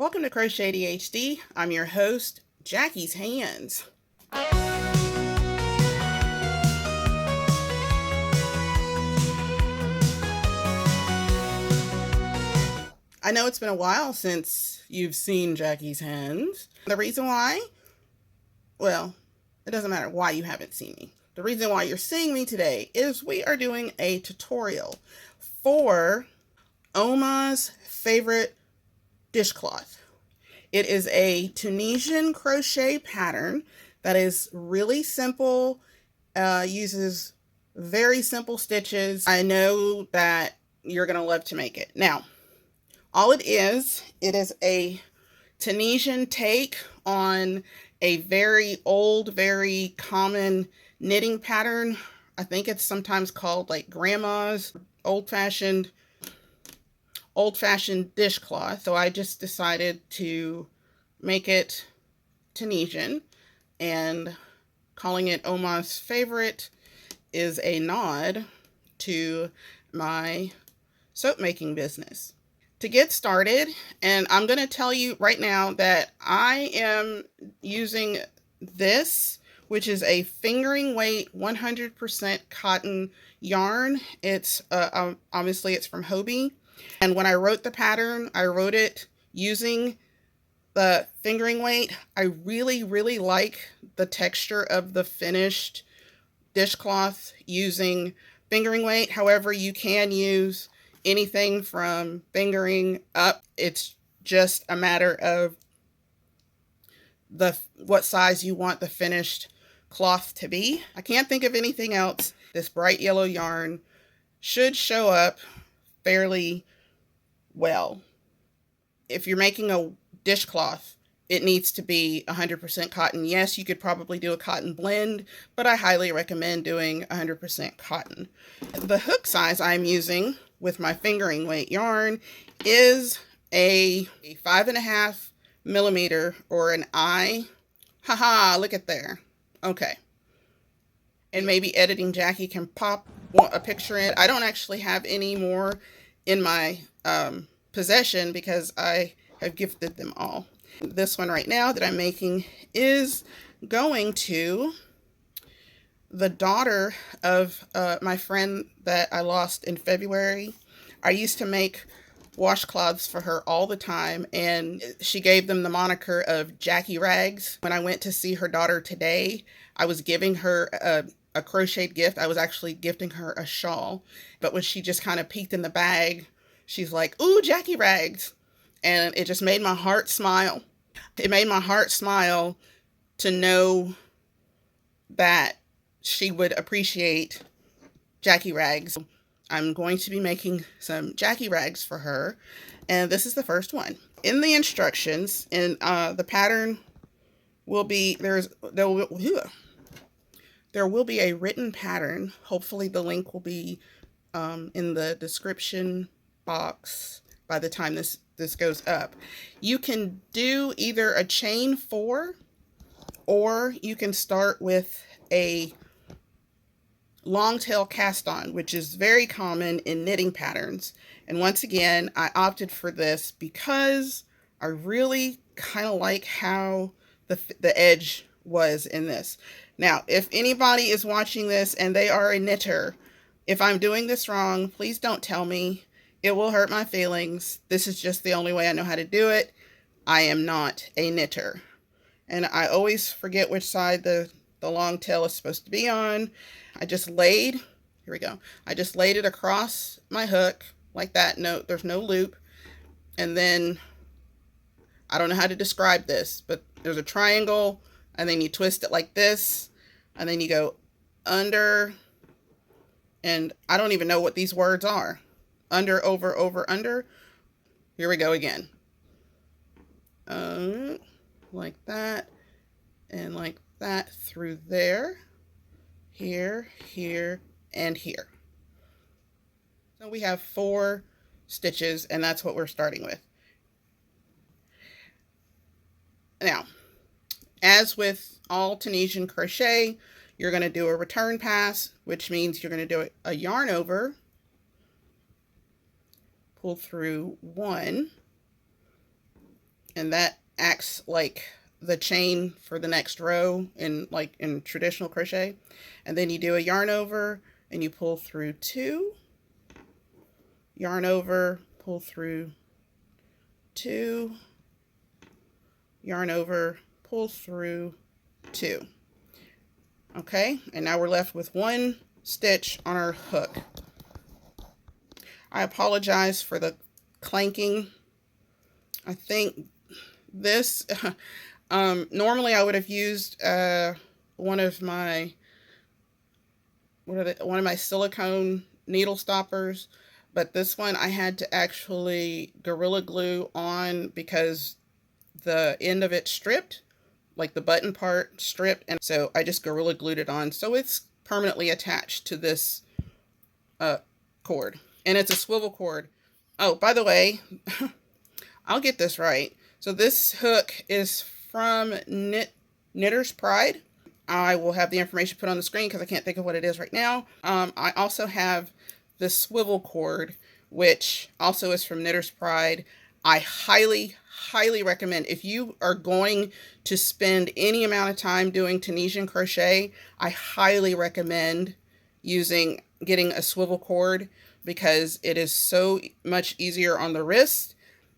Welcome to Crochet ADHD. I'm your host, Jackie's Hands. I know it's been a while since you've seen Jackie's Hands. The reason why? Well, it doesn't matter why you haven't seen me. The reason why you're seeing me today is we are doing a tutorial for Oma's favorite dishcloth. It is a Tunisian crochet pattern that is really simple, uses very simple stitches. I know that you're going to love to make it. Now, all it is a Tunisian take on a very old, very common knitting pattern. I think it's sometimes called like grandma's old-fashioned dishcloth. So I just decided to make it Tunisian, and calling it Oma's favorite is a nod to my soap making business. To get started, and I'm going to tell you right now that I am using this, which is a fingering weight 100% cotton yarn. It's obviously it's from Hobie. And when I wrote the pattern, I wrote it using the fingering weight. I really, really like the texture of the finished dishcloth using fingering weight. However, you can use anything from fingering up. It's just a matter of what size you want the finished cloth to be. I can't think of anything else. This bright yellow yarn should show up fairly well. If you're making a dishcloth, it needs to be 100% cotton. Yes, you could probably do a cotton blend, but I highly recommend doing 100% cotton. The hook size I'm using with my fingering weight yarn is a 5.5 millimeter or an eye. Haha, look at there. Okay. And maybe editing Jackie can pop a picture in. I don't actually have any more in my possession because I have gifted them all. This one right now that I'm making is going to the daughter of my friend that I lost in February. I used to make washcloths for her all the time, and she gave them the moniker of Jackie Rags. When I went to see her daughter today, I was giving her a crocheted gift. I was actually gifting her a shawl, but when she just kind of peeked in the bag, she's like, "Ooh, Jackie Rags." And it just made my heart smile. It made my heart smile to know that she would appreciate Jackie Rags. I'm going to be making some Jackie Rags for her, and this is the first one. In the instructions, in the pattern will be, there will be a written pattern. Hopefully the link will be in the description box by the time this goes up. You can do either a chain 4, or you can start with a long tail cast on, which is very common in knitting patterns. And once again, I opted for this because I really kind of like how the edge was in this. Now, if anybody is watching this and they are a knitter, if I'm doing this wrong, please don't tell me. It will hurt my feelings. This is just the only way I know how to do it. I am not a knitter. And I always forget which side the long tail is supposed to be on. I just laid, here we go. I just laid it across my hook like that. No, there's no loop. And then, I don't know how to describe this, but there's a triangle, and then you twist it like this, and then you go under, and I don't even know what these words are. Under, over, over, under. Here we go again. Like that, and like that through there, here, here, and here. So we have 4 stitches, and that's what we're starting with. Now, as with all Tunisian crochet, you're going to do a return pass, which means you're going to do a yarn over, pull through 1, and that acts like the chain for the next row in traditional crochet. And then you do a yarn over and you pull through 2, yarn over, pull through 2, yarn over, pull through 2. Okay, and now we're left with 1 stitch on our hook. I apologize for the clanking. I think this normally I would have used one of my silicone needle stoppers, but this one I had to actually Gorilla Glue on because the end of it stripped, like the button part stripped, and so I just Gorilla Glued it on, so it's permanently attached to this cord, and it's a swivel cord. Oh, by the way, I'll get this right. So this hook is from Knitter's Pride. I will have the information put on the screen because I can't think of what it is right now. I also have the swivel cord, which also is from Knitter's Pride. I highly recommend, if you are going to spend any amount of time doing Tunisian crochet, I highly recommend getting a swivel cord because it is so much easier on the wrist.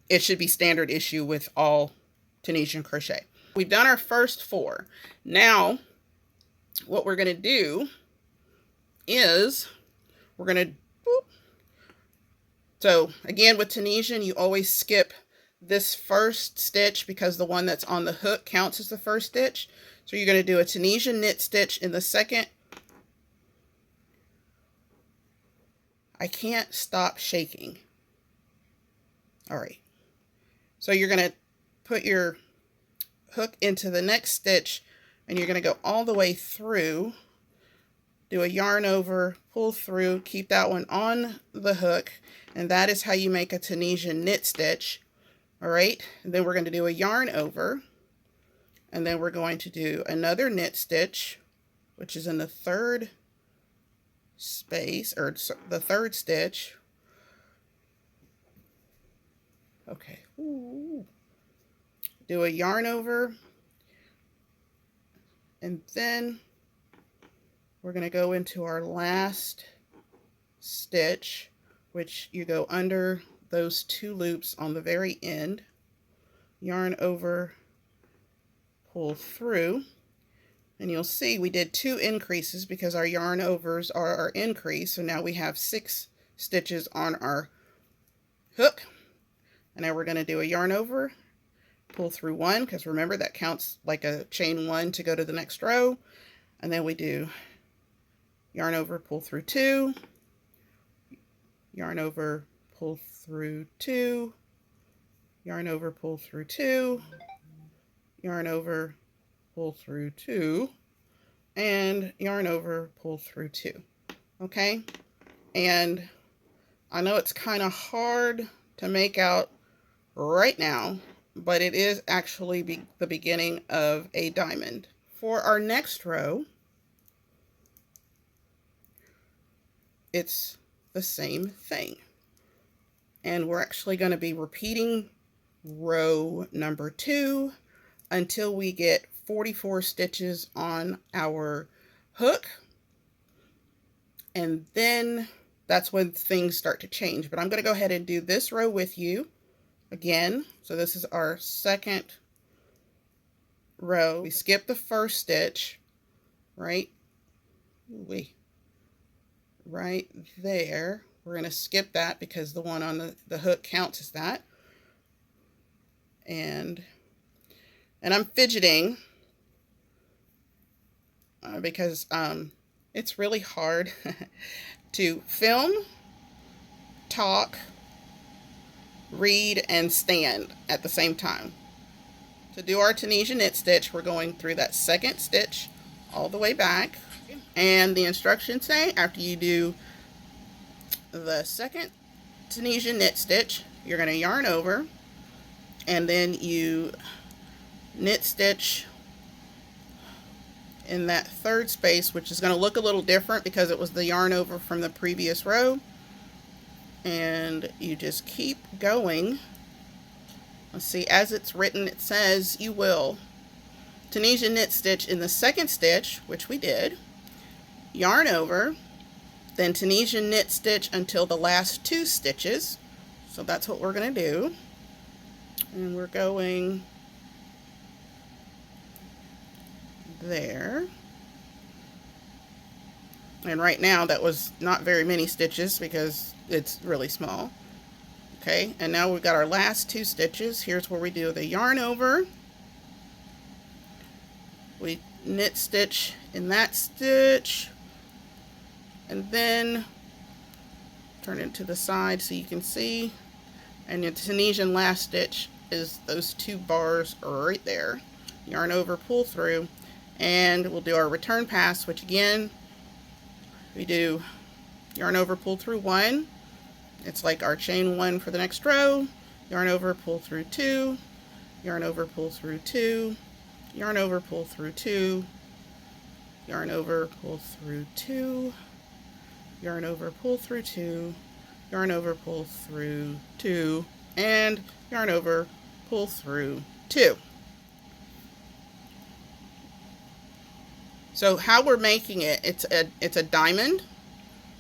It should be standard issue with all Tunisian crochet. We've done our first 4. Now, what we're going to do is we're going to, so again with Tunisian, you always skip this first stitch because the one that's on the hook counts as the first stitch. So you're going to do a Tunisian knit stitch in the second. I can't stop shaking. All right. So you're going to put your hook into the next stitch and you're going to go all the way through, do a yarn over, pull through, keep that one on the hook, and that is how you make a Tunisian knit stitch. All right, and then we're going to do a yarn over, and then we're going to do another knit stitch, which is in the third space, or the third stitch. Okay. Ooh. Do a yarn over, and then we're going to go into our last stitch, which you go under those 2 loops on the very end, yarn over, pull through, and you'll see we did 2 increases because our yarn overs are our increase. So now we have 6 stitches on our hook. And now we're going to do a yarn over, pull through 1, because remember that counts like a chain 1 to go to the next row. And then we do yarn over, pull through 2, yarn over, pull through 2, yarn over, pull through 2, yarn over, pull through 2, and yarn over, pull through 2. Okay, and I know it's kind of hard to make out right now, but it is actually the beginning of a diamond. For our next row, it's the same thing. And we're actually going to be repeating row number 2 until we get 44 stitches on our hook. And then that's when things start to change. But I'm going to go ahead and do this row with you again. So this is our second row. We skip the first stitch, right? Right there. We're going to skip that because the one on the hook counts as that. And I'm fidgeting because it's really hard to film, talk, read, and stand at the same time. To do our Tunisian knit stitch, we're going through that second stitch all the way back. And the instructions say after you do the second Tunisian knit stitch, you're going to yarn over, and then you knit stitch in that third space, which is going to look a little different because it was the yarn over from the previous row. And you just keep going Let's see, as it's written, it says you will Tunisian knit stitch in the second stitch, which we did, yarn over, then Tunisian knit stitch until the last 2 stitches. So that's what we're going to do. And we're going there. And right now that was not very many stitches because it's really small. Okay, and now we've got our last 2 stitches. Here's where we do the yarn over. We knit stitch in that stitch, and then turn it to the side so you can see. And the Tunisian last stitch is those 2 bars right there. Yarn over, pull through, and we'll do our return pass, which again, we do yarn over, pull through 1. It's like our chain 1 for the next row. Yarn over, pull through 2. Yarn over, pull through 2. Yarn over, pull through 2. Yarn over, pull through 2. Yarn over, pull through 2. Yarn over, pull through 2. And yarn over, pull through 2. So how we're making it, it's a diamond.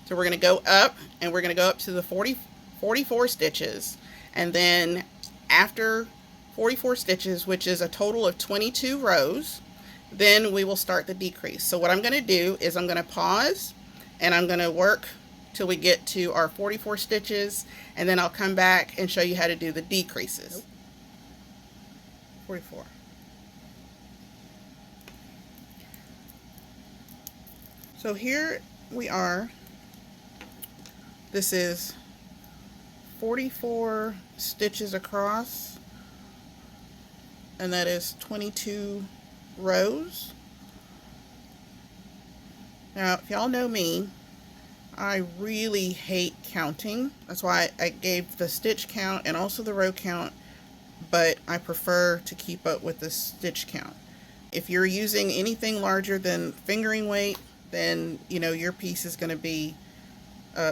So we're going to go up, and we're going to go up to the 44 stitches. And then after 44 stitches, which is a total of 22 rows, then we will start the decrease. So what I'm going to do is I'm going to pause, and I'm going to work till we get to our 44 stitches, and then I'll come back and show you how to do the decreases. 44. So here we are. This is 44 stitches across, and that is 22 rows. Now, if y'all know me, I really hate counting. That's why I gave the stitch count and also the row count, but I prefer to keep up with the stitch count. If you're using anything larger than fingering weight, then you know your piece is going to be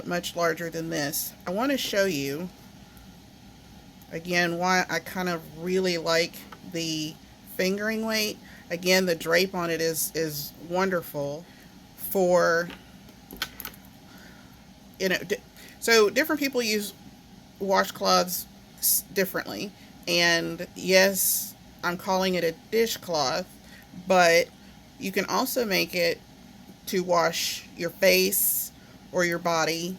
much larger than this. I want to show you again why I kind of really like the fingering weight. Again, the drape on it is wonderful for, you know, so different people use washcloths differently, and yes, I'm calling it a dishcloth, but you can also make it to wash your face or your body,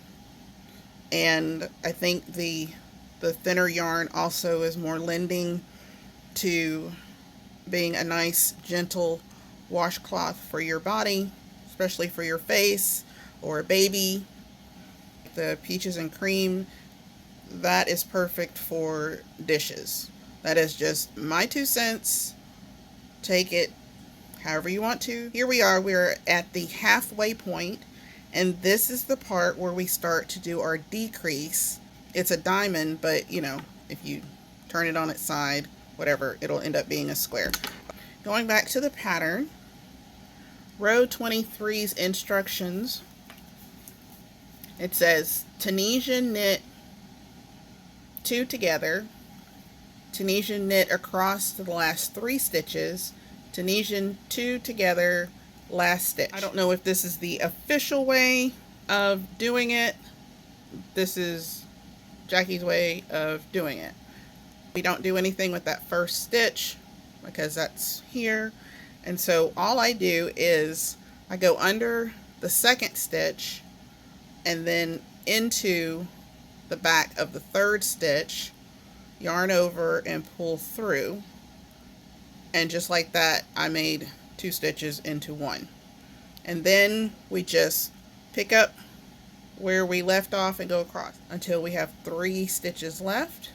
and I think the thinner yarn also is more lending to being a nice gentle washcloth for your body, especially for your face or a baby. The peaches and cream, that is perfect for dishes. That is just my 2 cents. Take it however you want to. Here we are, we're at the halfway point, and this is the part where we start to do our decrease. It's a diamond, but you know, if you turn it on its side, whatever, it'll end up being a square. Going back to the pattern, row 23's instructions, it says Tunisian knit 2 together, Tunisian knit across to the last 3 stitches, Tunisian 2 together, last stitch. I don't know if this is the official way of doing it. This is Jackie's way of doing it. We don't do anything with that first stitch because that's here. And so all I do is I go under the second stitch and then into the back of the 3rd stitch, yarn over and pull through. And just like that, I made 2 stitches into 1. And then we just pick up where we left off and go across until we have 3 stitches left.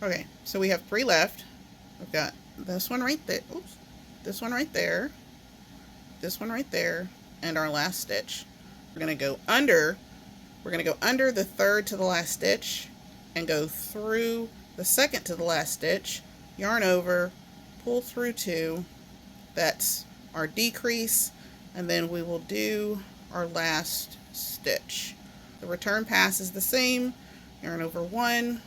Okay, so we have 3 left. We've got this one right there. Oops. This one right there. This one right there. And our last stitch. We're going to go under. We're going to go under the 3rd to the last stitch and go through the 2nd to the last stitch, yarn over, pull through 2. That's our decrease, and then we will do our last stitch. The return pass is the same. Yarn over 1.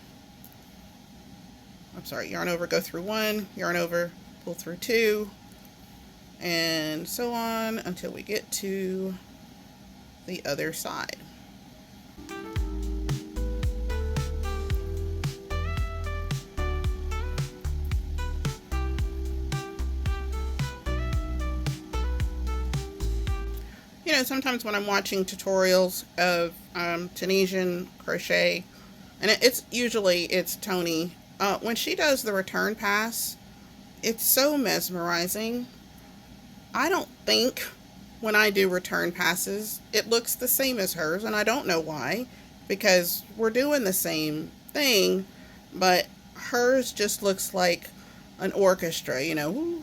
I'm sorry, yarn over, go through 1, yarn over, pull through 2, and so on until we get to the other side. You know, sometimes when I'm watching tutorials of Tunisian crochet, and it's usually Tony, when she does the return pass, it's so mesmerizing. I don't think when I do return passes, it looks the same as hers, and I don't know why, because we're doing the same thing, but hers just looks like an orchestra, you know,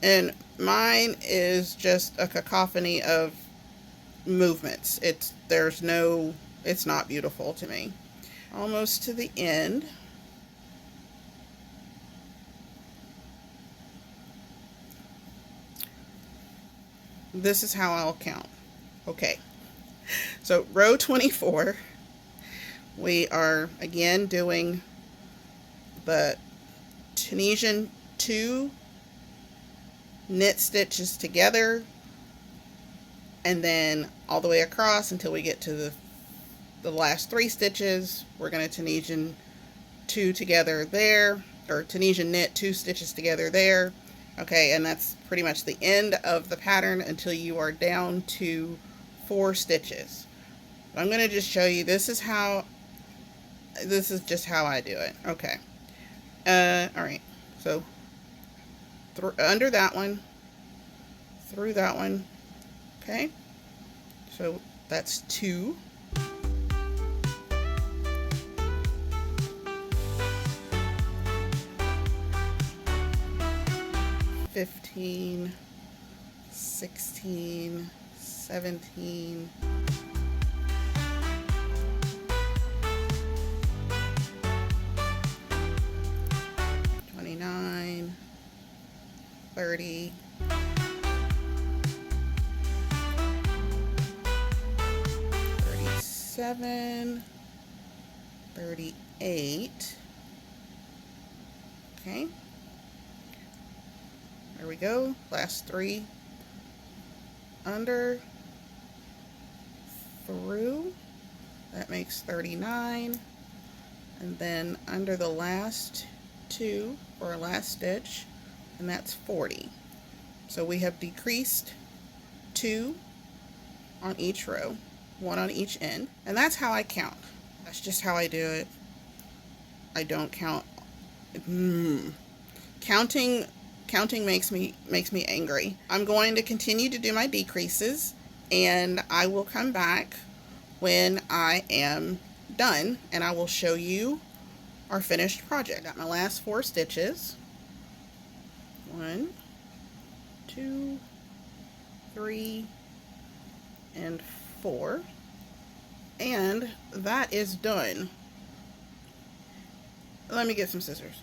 and mine is just a cacophony of movements. It's not beautiful to me. Almost to the end. This is how I'll count. Okay, so row 24, we are again doing the Tunisian 2 knit stitches together, and then all the way across until we get to the last 3 stitches. We're going to Tunisian 2 together there, or Tunisian knit 2 stitches together there. Okay, and that's pretty much the end of the pattern until you are down to 4 stitches. I'm going to just show you, this is just how I do it. Okay, alright, so under that one, through that one. Okay, so that's 2. $15, $16, $17, $29, $30, $37, $38. Okay. There we go. Last 3 under, through. That makes 39. And then under the last 2 for our last stitch, and that's 40. So we have decreased 2 on each row, 1 on each end, and that's how I count. That's just how I do it. I don't count. Counting makes me angry. I'm going to continue to do my decreases, and I will come back when I am done, and I will show you our finished project. Got my last 4 stitches. 1, 2, 3, and 4, and that is done. Let me get some scissors.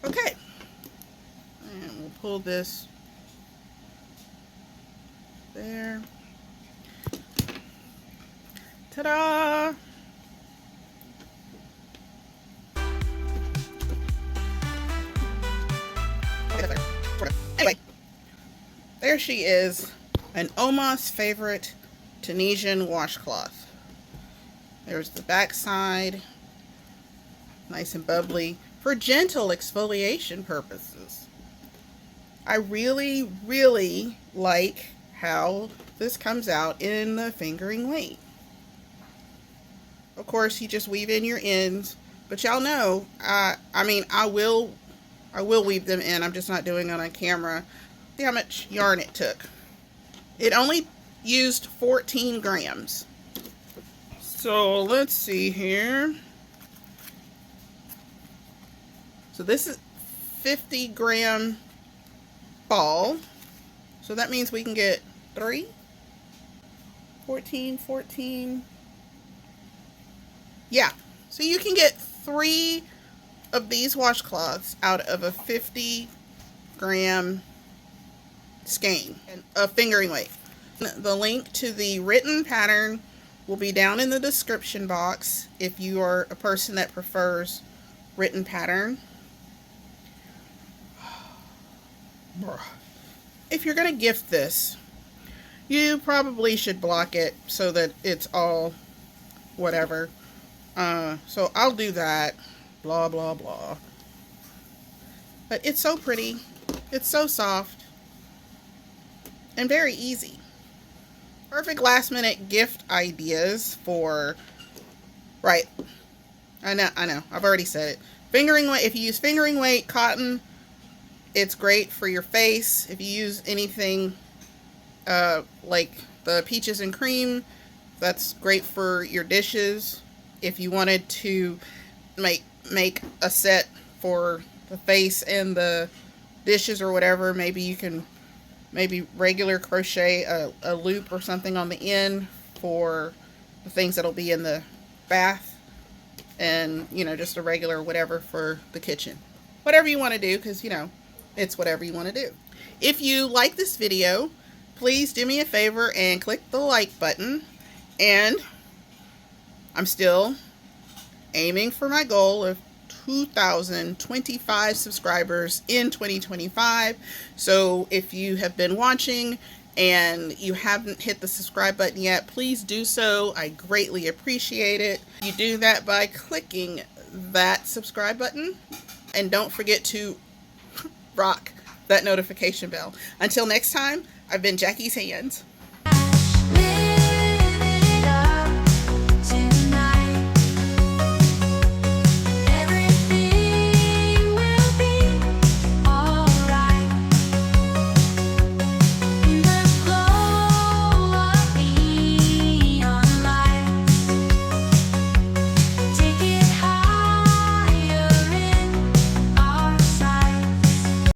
Okay, and we'll pull this there. Ta-da! Anyway, there she is, an Oma's favorite Tunisian washcloth. There's the back side, nice and bubbly, for gentle exfoliation purposes. I really, really like how this comes out in the fingering weight. Of course, you just weave in your ends, but y'all know, I will weave them in. I'm just not doing it on camera. See how much yarn it took. It only used 14 grams. So let's see here. So this is 50-gram ball. So that means we can get 3, 14. Yeah. So you can get 3 of these washcloths out of a 50-gram skein and a fingering weight. The link to the written pattern will be down in the description box if you are a person that prefers written pattern. If you're going to gift this, you probably should block it so that it's all whatever. So I'll do that. Blah, blah, blah. But it's so pretty. It's so soft. And very easy. Perfect last minute gift ideas for, right. I know. I've already said it. Fingering weight, if you use fingering weight cotton, it's great for your face. If you use anything like the peaches and cream, that's great for your dishes. If you wanted to make a set for the face and the dishes or whatever, maybe you can regular crochet a loop or something on the end for the things that'll be in the bath, and just a regular whatever for the kitchen. Whatever you want to do, because it's whatever you want to do. If you like this video, please do me a favor and click the like button. And I'm still aiming for my goal of 2,025 subscribers in 2025. So if you have been watching and you haven't hit the subscribe button yet, please do so. I greatly appreciate it. You do that by clicking that subscribe button, and don't forget to rock that notification bell. Until next time, I've been Jackie's Hands.